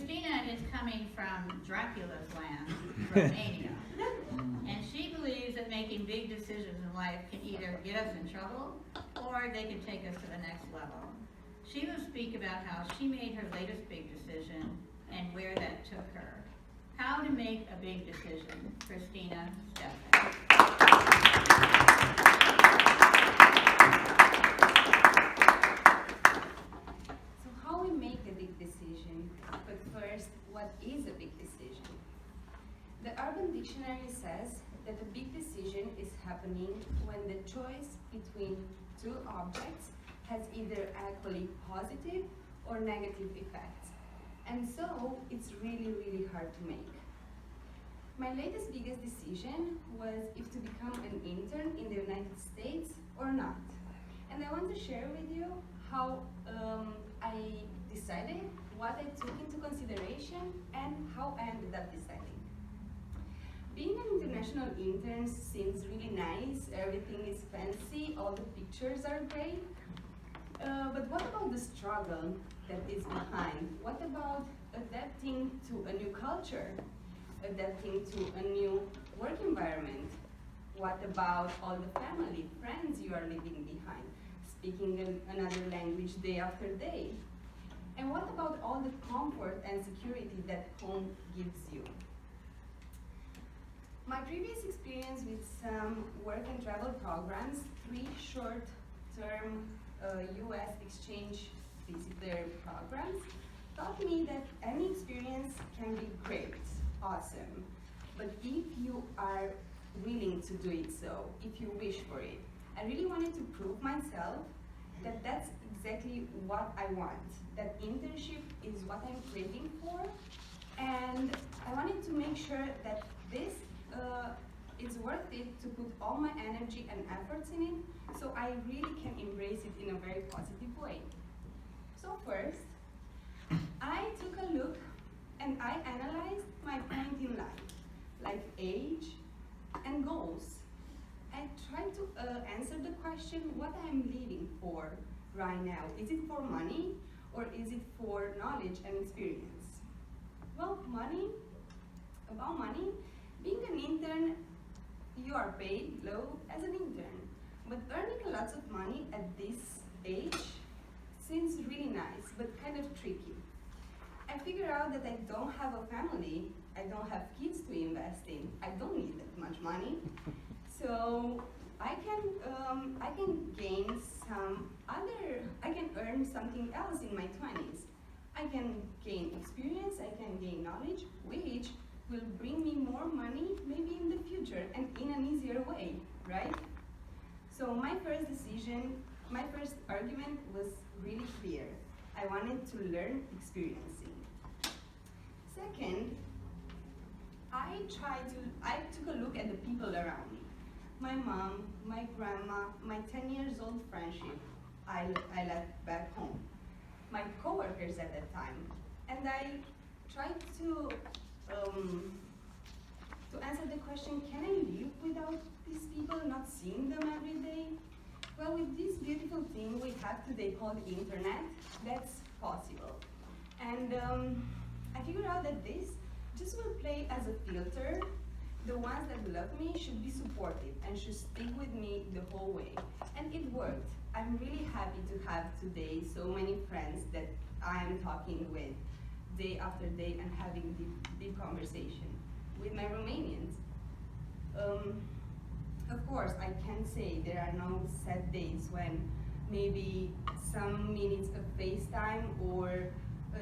Christina is coming from Dracula's land, Romania, and she believes that making big decisions in life can either get us in trouble or they can take us to the next level. She will speak about how she made her latest big decision and where that took her. How to make a big decision. Christina Stefan. So how we make a big decision? But first, what is a big decision? The Urban Dictionary says that a big decision is happening when the choice between two objects has either equally positive or negative effects. And so it's really, really hard to make. My latest biggest decision was if to become an intern in the United States or not. And I want to share with you how I decided, what I took into consideration, and how I ended up deciding. Being an international intern seems really nice, everything is fancy, all the pictures are great. But what about the struggle that is behind? What about adapting to a new culture? Adapting to a new work environment? What about all the family, friends you are leaving behind? Speaking another language day after day? And what about all the comfort and security that home gives you? My previous experience with some work and travel programs, 3 short-term US exchange visitor programs, taught me that any experience can be great, awesome, but if you are willing to do it so, if you wish for it. I really wanted to prove myself that that's exactly what I want, that internship is what I'm craving for, and I wanted to make sure that this it's worth it to put all my energy and efforts in it, so I really can embrace it in a very positive way. So first, I took a look and I analyzed my point in life, like age and goals. I tried to answer the question what I'm living for right now. Is it for money or is it for knowledge and experience? Well, about money, being an intern, you are paid low as an intern, but earning lots of money at this age seems really nice, but kind of tricky. I figured out that I don't have a family, I don't have kids to invest in, I don't need that much money, so I can gain I can earn something else in my 20s. I can gain experience, I can gain knowledge, which will bring me more money maybe in the future and in an easier way, right? So my first argument was really clear. I wanted to learn experiencing. Second, I took a look at the people around me. My mom, my grandma, my 10 years old friendship I left back home. My coworkers at that time. And I tried to answer the question, can I live without these people, not seeing them every day? Well, with this beautiful thing we have today called internet, that's possible. And I figured out that this just will play as a filter. The ones that love me should be supportive and should stick with me the whole way. And it worked. I'm really happy to have today so many friends that I am talking with day after day and having deep conversation with my Romanians. Of course, I can say there are no sad days when maybe some minutes of FaceTime or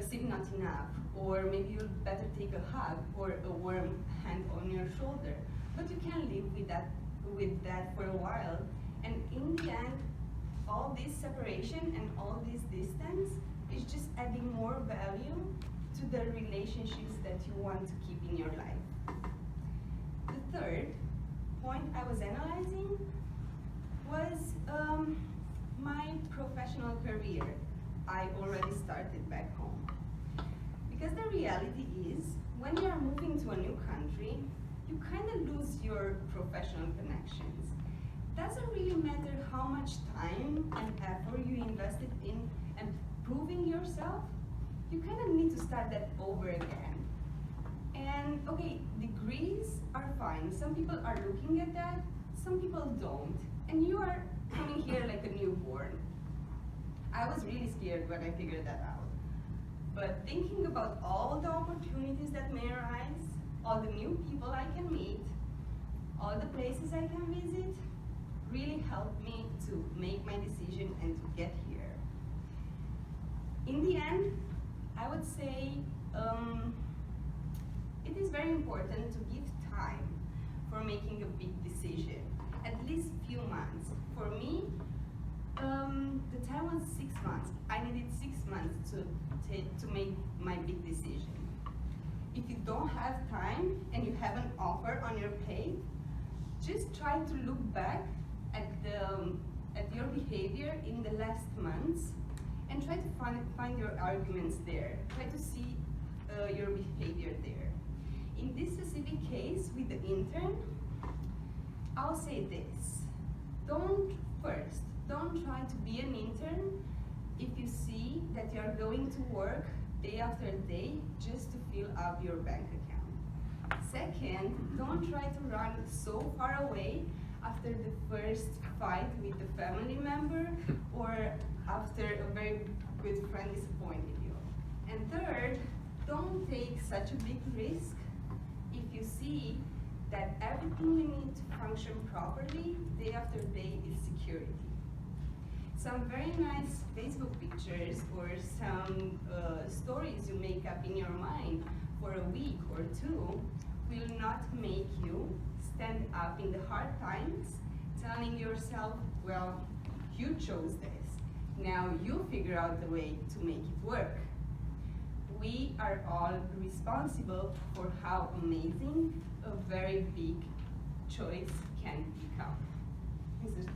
sleep not enough, or maybe you better take a hug or a warm hand on your shoulder. But you can live with that for a while, and in the end, all this separation and all this distance is just adding more value to the relationships that you want to keep in your life. The third point I was analyzing was my professional career. I already started back home. Because the reality is, when you are moving to a new country, you kind of lose your professional connections. Doesn't really matter how much time and effort you invested in and proving yourself, you kind of need to start that over again. And okay, degrees are fine. Some people are looking at that, some people don't. And you are coming here like a newborn. I was really scared when I figured that out. But thinking about all the opportunities that may arise, all the new people I can meet, all the places I can visit, really helped me to make my decision and to get here. In the end, I would say it is very important to give time for making a big decision, at least few months. For me, the time was 6 months. I needed 6 months to make my big decision. If you don't have time and you have an offer on your plate, just try to look back at your behavior in the last months and try to find your arguments there. Try to see your behavior there. In this specific case with the intern, I'll say this. Don't try to be an intern if you see that you're going to work day after day just to fill up your bank account. Second, don't try to run so far away after the first fight with a family member or after a very good friend disappointed you. And third, don't take such a big risk if you see that everything you need to function properly day after day is security. Some very nice Facebook pictures or some stories you make up in your mind for a week or two will not make you stand up in the hard times telling yourself, well, you chose this. Now you figure out the way to make it work. We are all responsible for how amazing a very big choice can become. Mrs.